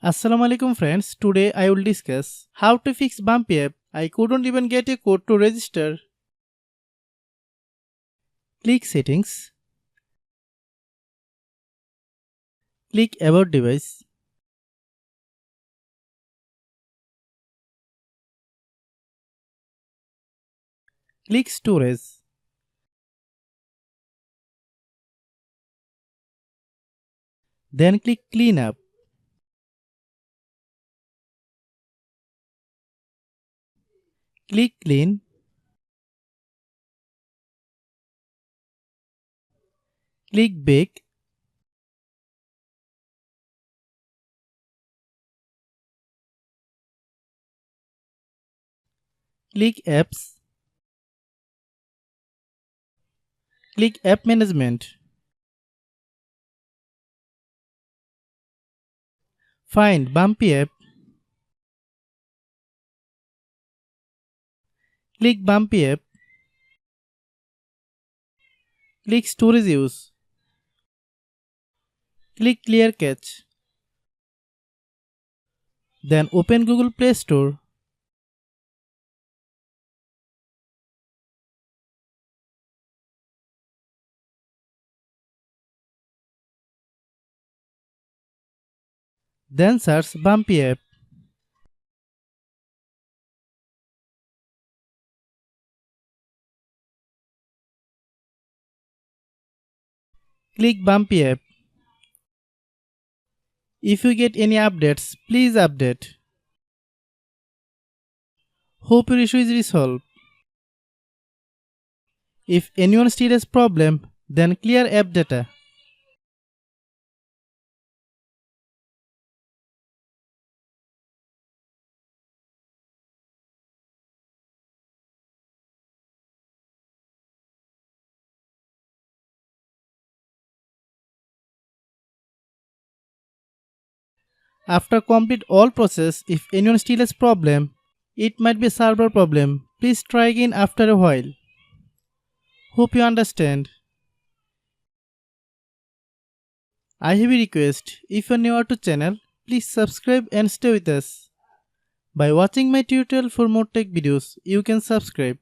Assalamualaikum friends, today I will discuss how to fix Bumpy app. I couldn't even get a code to register. Click Settings. Click About Device. Click Storage. Then click Cleanup. Click Clean. Click Bake. Click Apps. Click App Management. Find Bumpy app. Click Bumpy app. Click Storage Use. Click Clear Cache. Then open Google Play Store. Then search Bumpy app. Click Bumpy app. If you get any updates, please update. Hope your issue is resolved. If anyone still has problem, then clear app data. After complete all process, if anyone still has problem, it might be a server problem. Please try again after a while. Hope you understand. I have a request. If you are new to channel, please subscribe and stay with us. By watching my tutorial for more tech videos, you can subscribe.